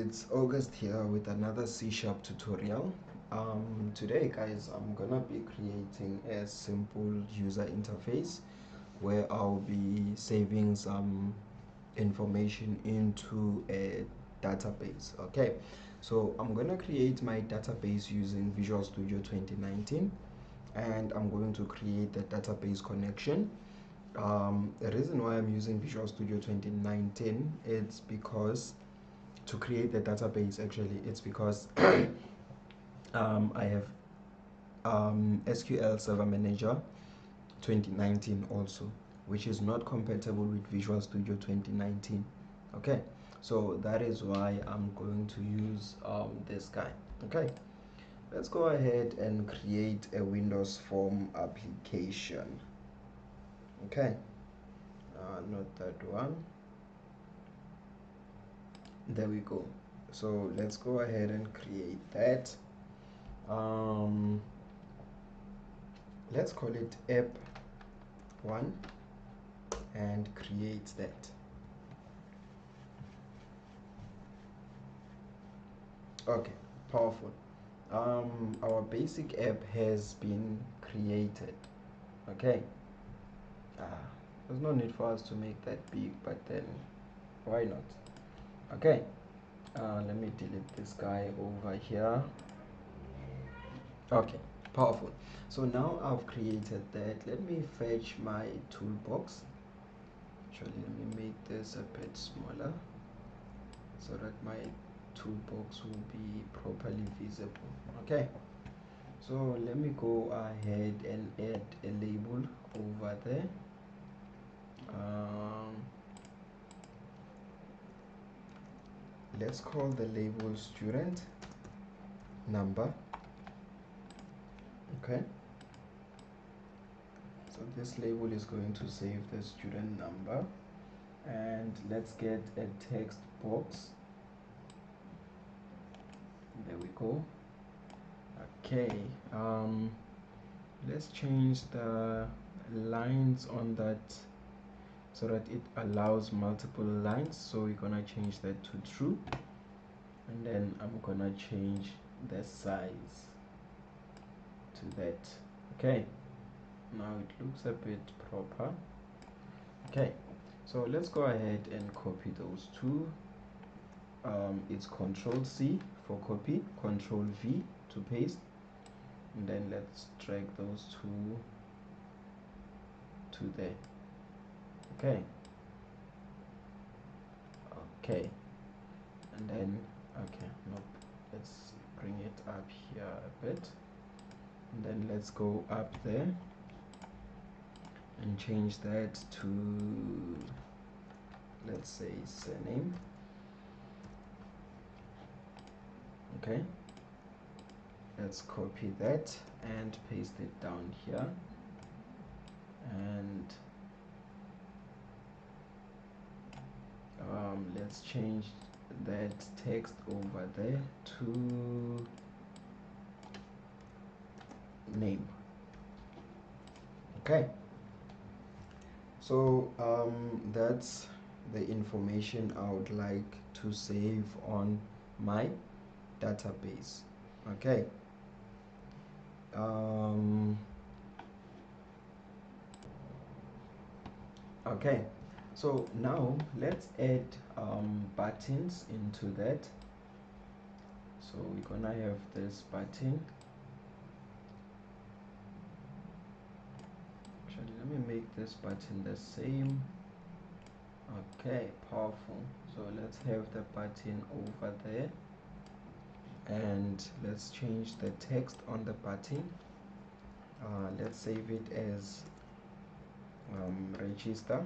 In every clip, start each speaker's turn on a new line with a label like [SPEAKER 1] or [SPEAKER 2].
[SPEAKER 1] It's August here with another C# tutorial. Today guys, I'm gonna be creating a simple user interface where I'll be saving some information into a database. Okay, so I'm gonna create my database using Visual Studio 2019, and I'm going to create the database connection. The reason why I'm using Visual Studio 2019, it's because to create the database, actually it's because I have SQL Server Manager 2019 also, which is not compatible with Visual Studio 2019. Okay, so that is why I'm going to use this guy. Okay, let's go ahead and create a Windows Form application. Okay, not that one. There we go. So let's go ahead and create that. Let's call it app1 and create that. Okay, powerful. Our basic app has been created. Okay, there's no need for us to make that big, but then why not? Okay, let me delete this guy over here. Okay, powerful. So now I've created that. Let me fetch my toolbox. Actually, let me make this a bit smaller so that my toolbox will be properly visible. Okay, so let me go ahead and add a label over there. Let's call the label student number. Okay, so this label is going to save the student number, and let's get a text box. There we go. Okay, let's change the lines on that so that it allows multiple lines. So we're gonna change that to true, and then I'm gonna change the size to that. Okay, now it looks a bit proper. Okay, so let's go ahead and copy those two. It's Control C for copy, Control V to paste, and then let's drag those two to there. Okay, and then let's bring it up here a bit, and then let's go up there and change that to, let's say, surname. Okay, let's copy that and paste it down here, and let's change that text over there to name. Okay, so that's the information I would like to save on my database. Okay, okay, so now let's add buttons into that. So we're gonna have this button. Actually, let me make this button the same. Okay, powerful. So let's have the button over there, and let's change the text on the button. Let's save it as register.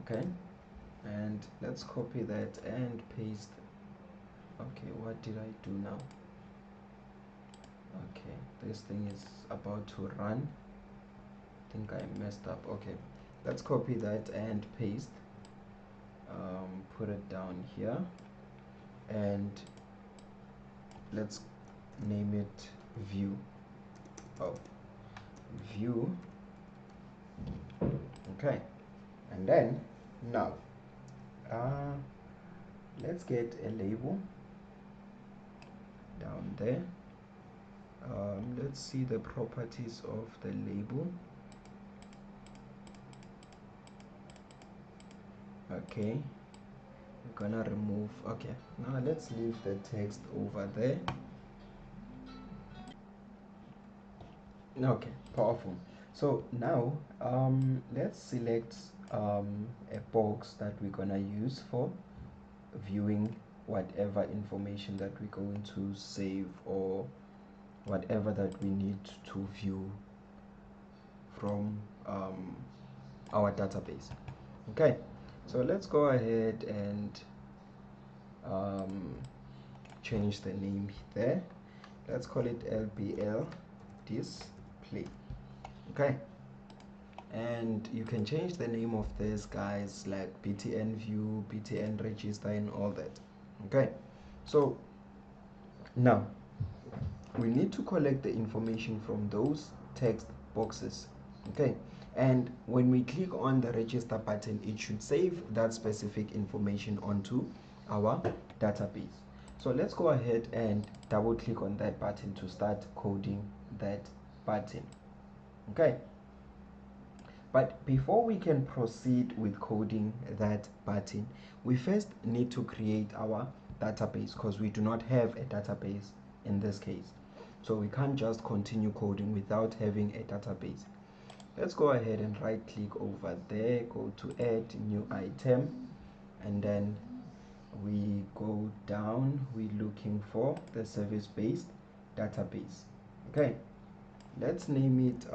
[SPEAKER 1] Okay, and let's copy that and paste. Okay, what did I do now? Okay, this thing is about to run. I think I messed up. Okay, let's copy that and paste. Put it down here, and let's name it view. View. Okay, and then now let's get a label down there. Let's see the properties of the label. Okay, we're gonna remove. Okay, now let's leave the text over there. Okay, powerful. So now let's select a box that we're gonna use for viewing whatever information that we're going to save, or whatever that we need to view from our database. Okay, so let's go ahead and change the name there. Let's call it LBL display. Okay, and you can change the name of this, guys, like btn view, btn register, and all that. Okay, so now we need to collect the information from those text boxes. Okay, and when we click on the register button, it should save that specific information onto our database. So let's go ahead and double click on that button to start coding that button. Okay, but before we can proceed with coding that button, we first need to create our database, because we do not have a database in this case. So we can't just continue coding without having a database. Let's go ahead and right click over there, go to add new item, and then we go down, we're looking for the service-based database. Okay, let's name it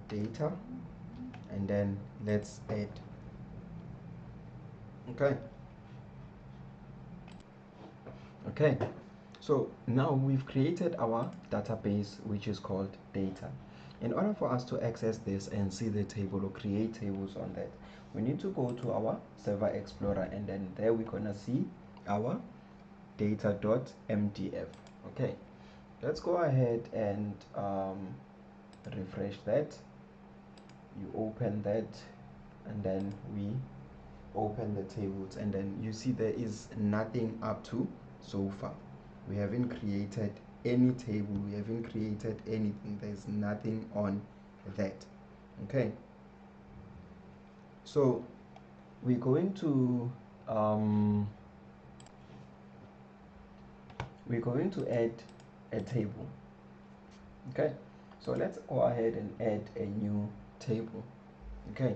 [SPEAKER 1] data, and then let's add. Okay, so now we've created our database, which is called data. In order for us to access this and see the table or create tables on that, we need to go to our Server Explorer, and then there we're gonna see our data.mdf. Okay, let's go ahead and refresh that. You open that, and then we open the tables, and then you see there is nothing up to so far. We haven't created any table, we haven't created anything, there's nothing on that. Okay, so we're going to add a table. Okay, so let's go ahead and add a new table. Okay,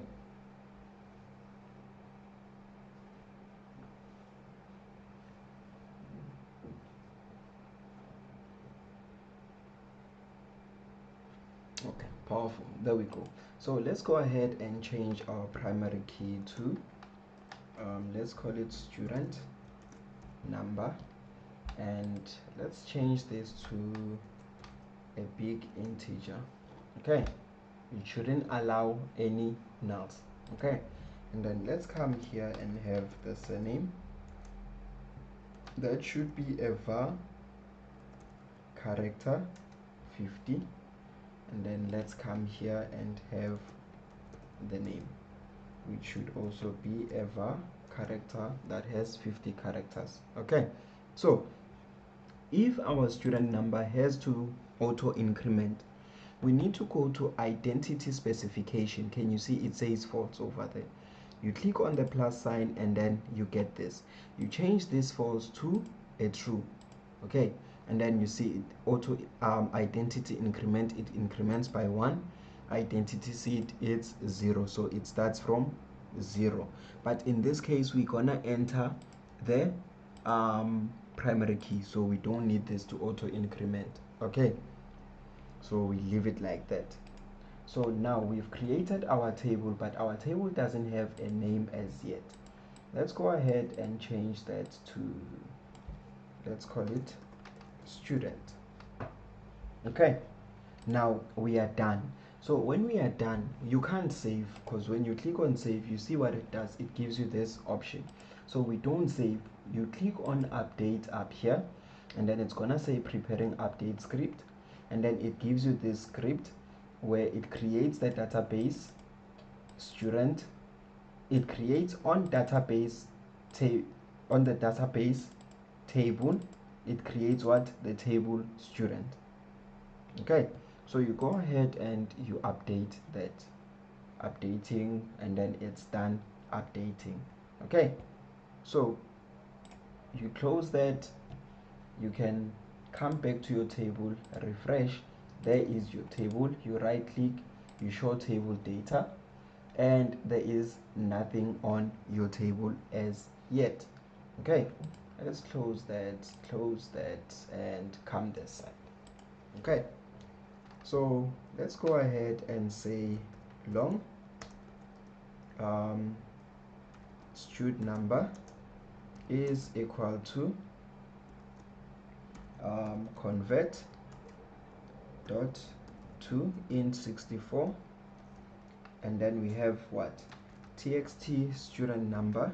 [SPEAKER 1] okay, powerful. There we go. So let's go ahead and change our primary key to let's call it student number, and let's change this to a big integer. Okay, it shouldn't allow any nulls. Okay, and then let's come here and have the surname. That should be a var character 50, and then let's come here and have the name, which should also be a var character that has 50 characters. Okay, so if our student number has to auto increment, we need to go to identity specification. Can you see it says false over there? You click on the plus sign, and then you get this. You change this false to a true. Okay, and then you see it auto identity increment, it increments by 1. Identity seed, it's 0, so it starts from 0. But in this case, we're gonna enter the primary key, so we don't need this to auto increment. Okay, so we leave it like that. So now we've created our table, but our table doesn't have a name as yet. Let's go ahead and change that to, let's call it student. Okay, now we are done. So when we are done, you can't save, because when you click on save, you see what it does. It gives you this option. So we don't save. You click on update up here, and then it's gonna say preparing update script, and then it gives you this script where it creates the database student. It creates on database on the database table, it creates what? The table student. Okay, so you go ahead and you update that, updating, and then it's done updating. Okay, so you close that, you can come back to your table, refresh, there is your table, you right click, you show table data, and there is nothing on your table as yet. Okay, let's close that, and come this side. Okay, so let's go ahead and say long stud number is equal to convert dot to int64, and then we have what? Txt student number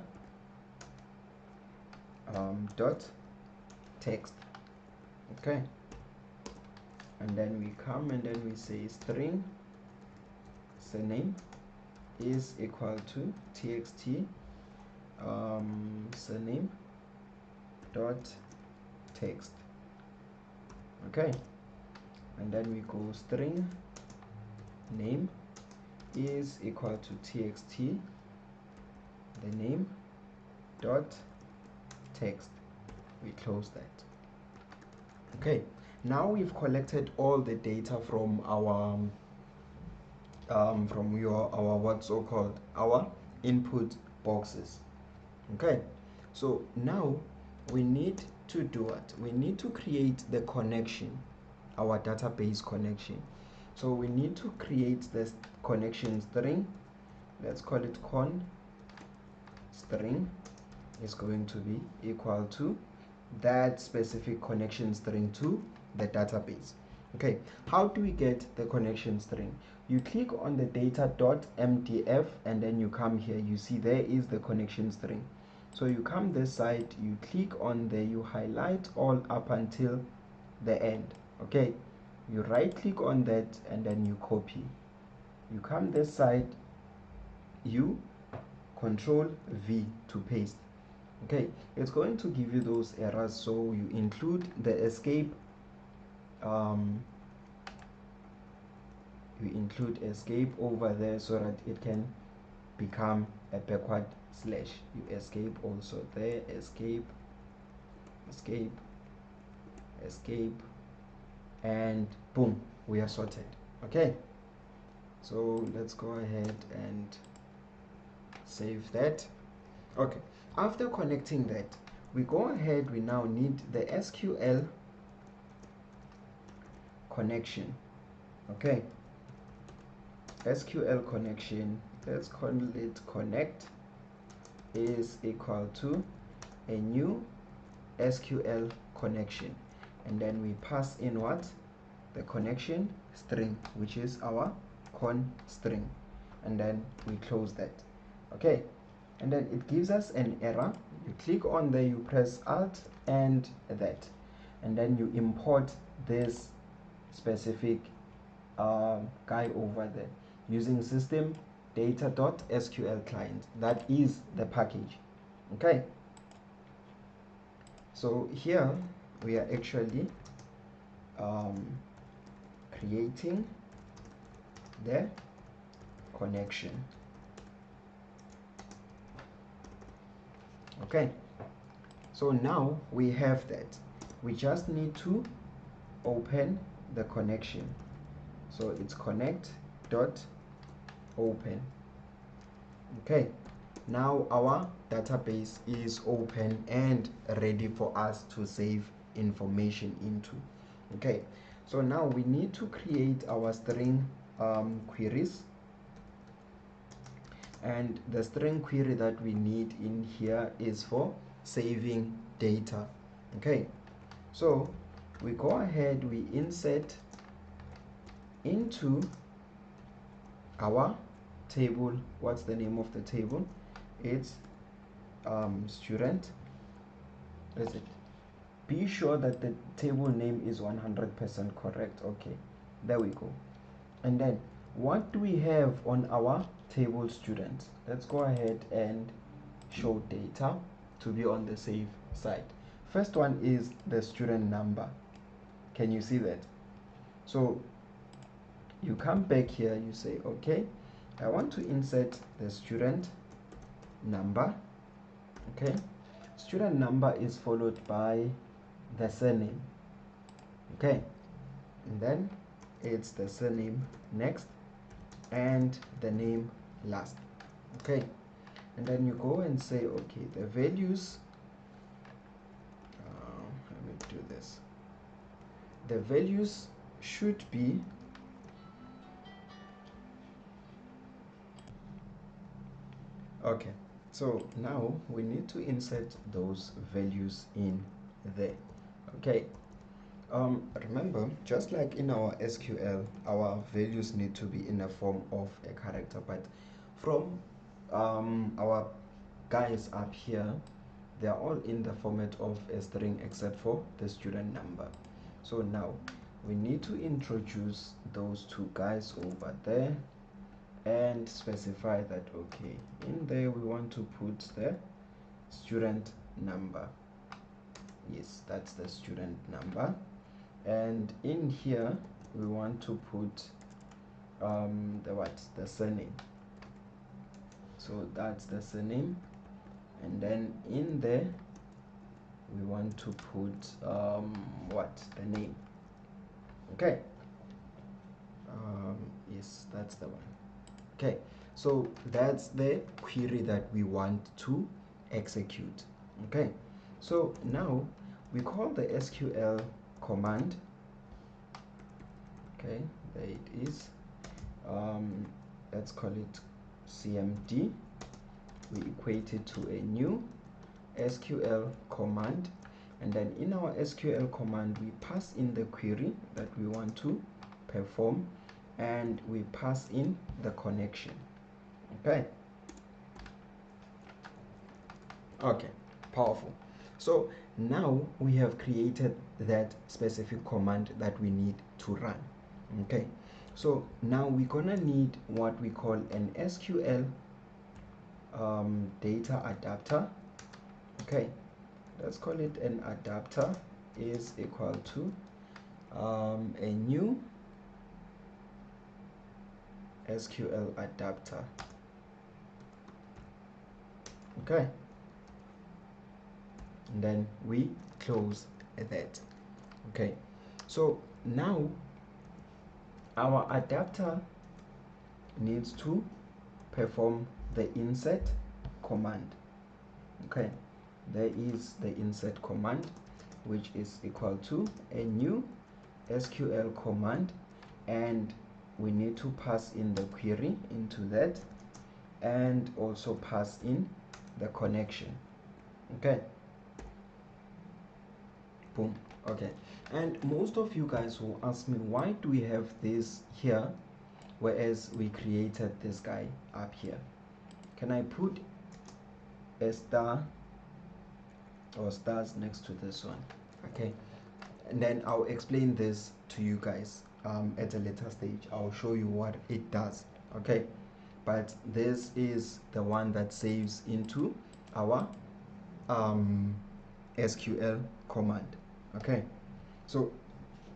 [SPEAKER 1] dot text. Okay, and then we come and then we say string surname is equal to txt surname dot text. Okay, and then we go string name is equal to txt the name dot text. We close that. Okay, now we've collected all the data from our what's so called our input boxes. Okay, so now we need to do what? We need to create the connection, our database connection. So we need to create this connection string. Let's call it con string is going to be equal to that specific connection string to the database. Okay, how do we get the connection string? You click on the data.mdf and then you come here, you see there is the connection string. So you come this side, you click on there, you highlight all up until the end. Okay, you right click on that and then you copy. You come this side, you control V to paste. Okay, it's going to give you those errors, so you include the escape you include escape over there so that it can become a backward slash. You escape also there, escape, and boom, we are sorted. Okay, so let's go ahead and save that. Okay, after connecting that, we go ahead, we now need the SQL connection. Okay, SQL connection, let's call it connect is equal to a new SQL connection, and then we pass in what? The connection string, which is our con string, and then we close that. Okay, and then it gives us an error. You click on there, you press alt and that, and then you import this specific guy over there using system data.sql client. That is the package. Okay, so here we are actually creating the connection. Okay, so now we have that. We just need to open the connection. So it's connect dot open. Okay, now our database is open and ready for us to save information into. Okay, so now we need to create our string queries, and the string query that we need in here is for saving data. Okay, so we go ahead, we insert into our table. What's the name of the table? It's student. Is it? Be sure that the table name is 100% correct. Okay, there we go. And then what do we have on our table students? Let's go ahead and show data. to be on the safe side. First one is the student number. Can you see that? So you come back here, you say, okay, I want to insert the student number. Okay, student number is followed by the surname. Okay, and then it's the surname next and the name last. Okay, and then you go and say, okay, the values, let me do this, the values should be okay. So now we need to insert those values in there. Okay, remember, just like in our SQL, our values need to be in a form of a character, but from our guys up here, they are all in the format of a string except for the student number. So now we need to introduce those two guys over there and specify that, okay, in there we want to put the student number. Yes, that's the student number. And in here we want to put the surname. So that's the surname, and then in there we want to put the name. Okay, yes, that's the one. Okay, so that's the query that we want to execute. Okay, so now we call the SQL command. Okay, there it is. Let's call it cmd. We equate it to a new SQL command, and then in our SQL command we pass in the query that we want to perform, and we pass in the connection. Okay, powerful. So now we have created that specific command that we need to run. Okay, so now we're gonna need what we call an SQL data adapter. Okay, let's call it an adapter is equal to a new SQL adapter. Okay, and then we close that. Okay, so now our adapter needs to perform the insert command. Okay, there is the insert command, which is equal to a new SQL command, and we need to pass in the query into that and also pass in the connection. Okay, boom. Okay, and most of you guys will ask me, why do we have this here whereas we created this guy up here? Can I put a star or stars next to this one? Okay, and then I'll explain this to you guys at a later stage. I'll show you what it does. Okay, but this is the one that saves into our SQL command. Okay, so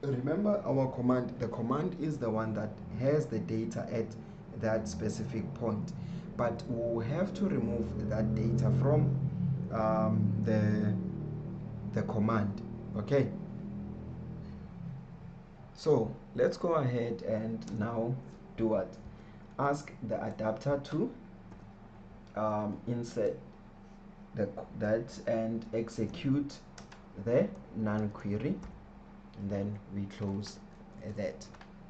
[SPEAKER 1] remember our command, the command is the one that has the data at that specific point, but we'll have to remove that data from the command. Okay, so let's go ahead and now do what? Ask the adapter to insert that and execute the none query, and then we close that.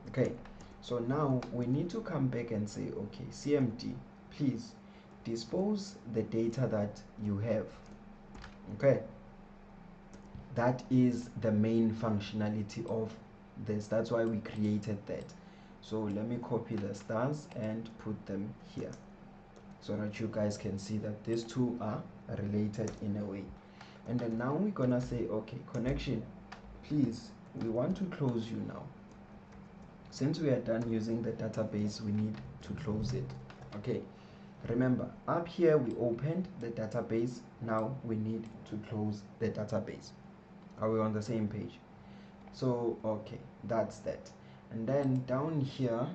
[SPEAKER 1] Okay, so now we need to come back and say, okay, cmd, please dispose the data that you have. Okay, that is the main functionality of this. That's why we created that. So let me copy the stars and put them here so that you guys can see that these two are related in a way. And then now we're gonna say, okay, connection, please, we want to close you now. Since we are done using the database, we need to close it. Okay, Remember, up here we opened the database. Now we need to close the database. Are we on the same page? So okay, that's that. And then down here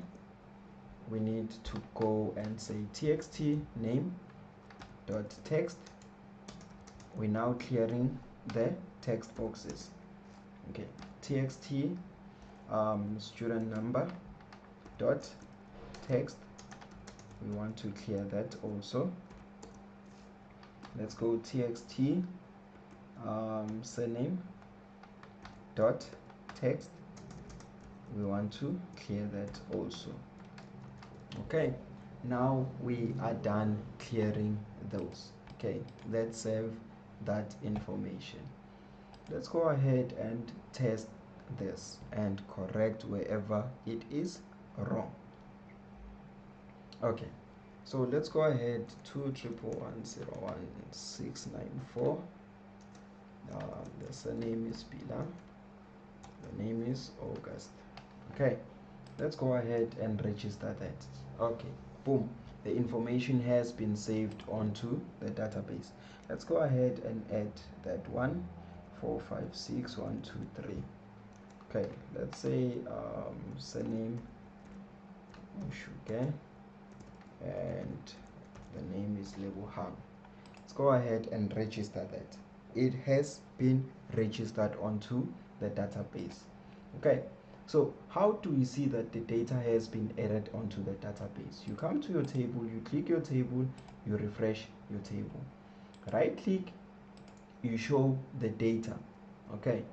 [SPEAKER 1] we need to go and say txt name dot text. We're now clearing the text boxes. Okay, txt student number dot text, we want to clear that also. Let's go txt surname dot text, we want to clear that also. Okay, now we are done clearing those. Okay, let's save that information. Let's go ahead and test this and correct wherever it is wrong. Okay, so let's go ahead. 211011694. The surname is Bila, the name is August. Okay, let's go ahead and register that. Okay, boom, the information has been saved onto the database. Let's go ahead and add that 1456123. Okay, let's say surname Ushuke and the name is Lebohang. Let's go ahead and register that. It has been registered onto the database. Okay, so how do we see that the data has been added onto the database? You come to your table, you click your table, you refresh your table, right click, you show the data. Okay,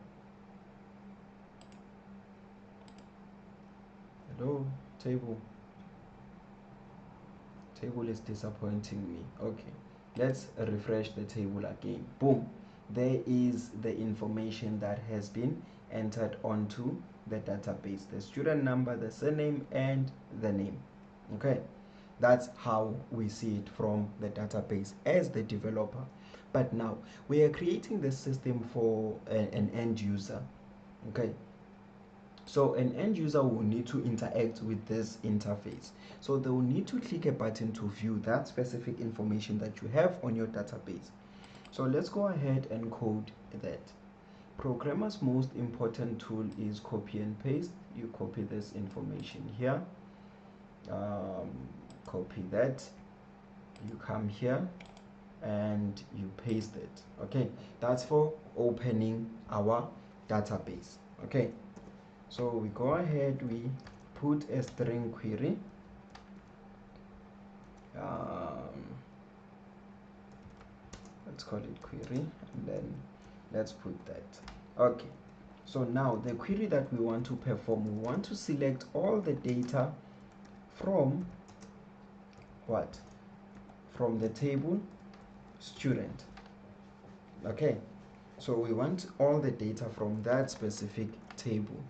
[SPEAKER 1] hello table is disappointing me. Okay, let's refresh the table again. Boom, there is the information that has been entered onto the database: the student number, the surname, and the name. Okay, that's how we see it from the database as the developer. But now we are creating the system for an end user. Okay, so an end user will need to interact with this interface. So they will need to click a button to view that specific information that you have on your database. So let's go ahead and code that. Programmer's most important tool is copy and paste. You copy this information here, copy that, you come here and you paste it. Okay, that's for opening our database. Okay, so we go ahead, we put a string query, let's call it query, and then let's put that. Okay, so now the query that we want to perform, we want to select all the data from what? From the table student. Okay, so we want all the data from that specific table.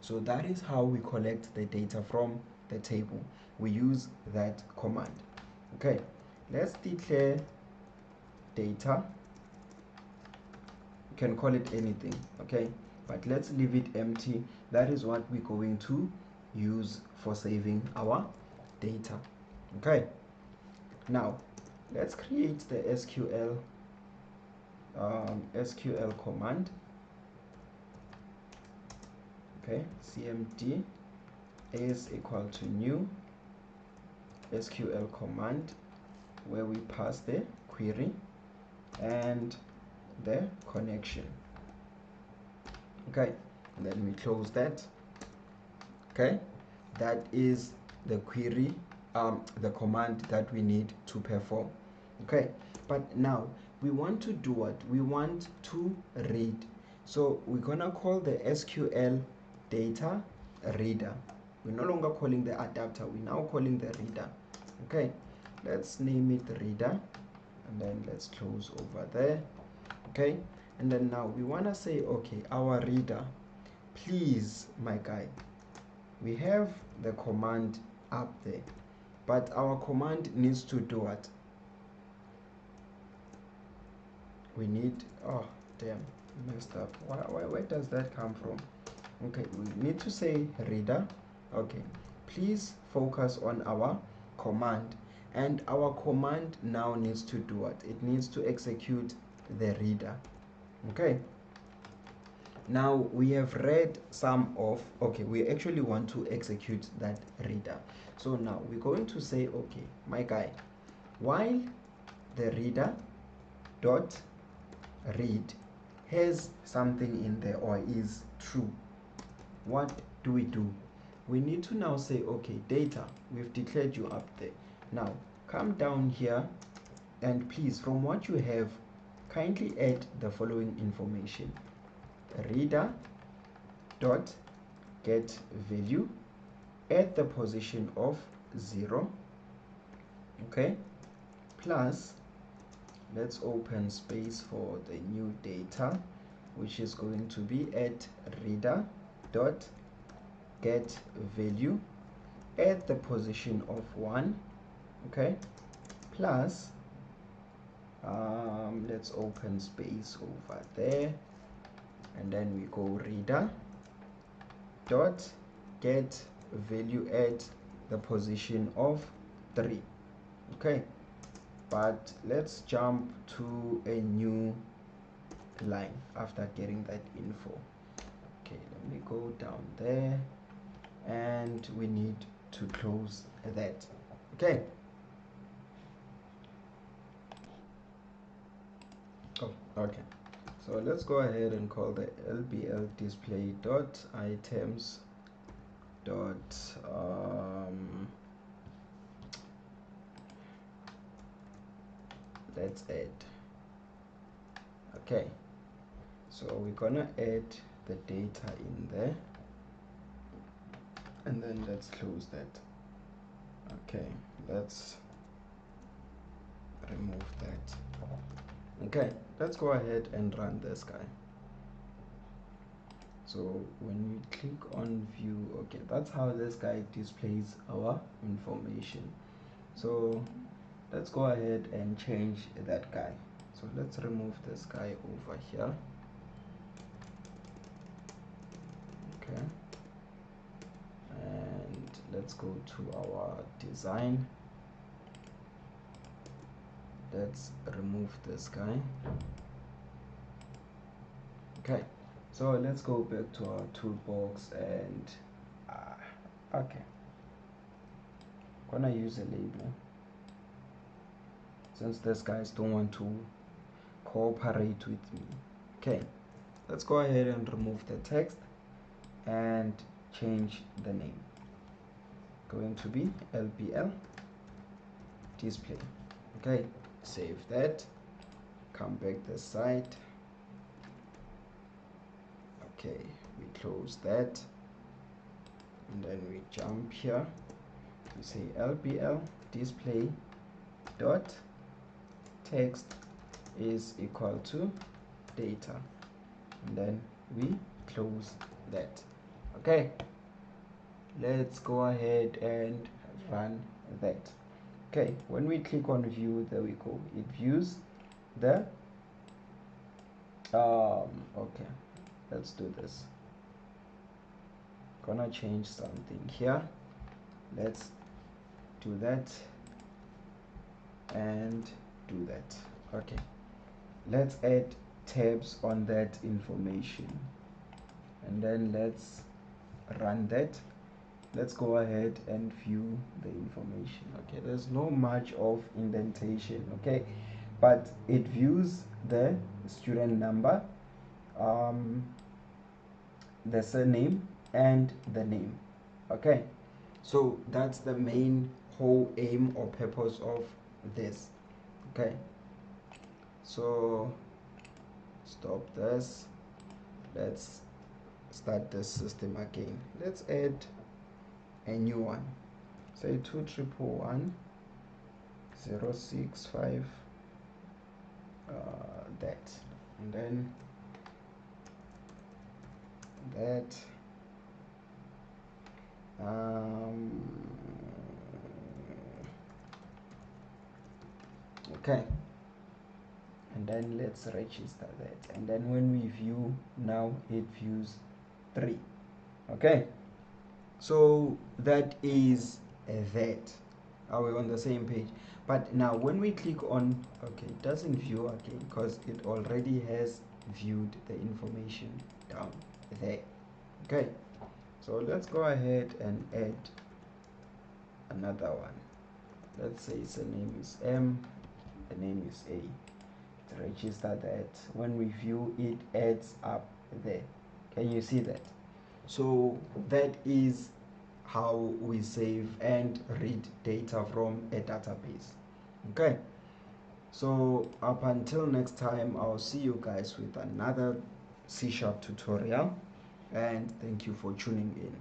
[SPEAKER 1] So that is how we collect the data from the table. We use that command. Okay, let's declare data. You can call it anything, okay, but let's leave it empty. That is what we're going to use for saving our data. Okay, now let's create the SQL command. Okay, cmd is equal to new SQL command, where we pass the query and the connection. Okay, and then we close that. Okay, that is the query, the command that we need to perform. Okay, but now we want to do what? We want to read. So we're gonna call the SQL data reader. We're no longer calling the adapter, we're now calling the reader. Okay, let's name it reader, and then let's close over there. Okay, and then now we want to say, okay, our reader, please, my guy, we have the command up there, but our command needs to do what? We need, oh damn, messed up. Where does that come from? Okay, we need to say reader. Okay, please focus on our command and our command now needs to do what? It needs to execute the reader. Okay, now we have read some of, okay, we actually want to execute that reader. So now we're going to say, okay, my guy, while the reader dot read has something in there or is true, what do? We need to now say, okay, data, we've declared you up there. Now come down here and please, from what you have, kindly add the following information: reader dot get value at the position of 0, okay, plus, let's open space for the new data, which is going to be at reader dot get value at the position of 1, okay, plus, let's open space over there, and then we go reader dot get value at the position of 3, okay. But let's jump to a new line after getting that info. Okay, let me go down there, and we need to close that. Okay. Oh, okay. So let's go ahead and call the lbl display dot items dot let's add. Okay, so we're gonna add the data in there, and then let's close that. Okay, let's remove that. Okay, let's go ahead and run this guy. So when we click on view, okay, that's how this guy displays our information. So let's go ahead and change that guy. So let's remove this guy over here. Okay, and let's go to our design. Let's remove this guy. Okay, so let's go back to our toolbox and okay, gonna use a label since these guys don't want to cooperate with me. Okay, let's go ahead and remove the text and change the name. Going to be lbl display. Okay, save that, come back this side. Okay, we close that, and then we jump here. We say lbl display dot text is equal to data, and then we close that. Okay, let's go ahead and run that. Okay, when we click on view, there we go, it views the okay, let's do this. Gonna change something here. Let's do that and do that. Okay, let's add tabs on that information, and then let's run that. Let's go ahead and view the information. Okay, there's no much of indentation, okay, but it views the student number, the surname, and the name. Okay, so that's the main whole aim or purpose of this. Okay, so stop this. Let's start the system again. Let's add a new one, say 2111065, that, and then that, okay, and then let's register that, and then when we view, now it views 3. Okay, so that is that. Are we on the same page? But now when we click on, okay, it doesn't view again because it already has viewed the information down there. Okay, so let's go ahead and add another one. Let's say the name is M, the name is A. Register that. When we view, it adds up there. Can you see that? So that is how we save and read data from a database. Okay, so up until next time, I'll see you guys with another C# tutorial, and thank you for tuning in.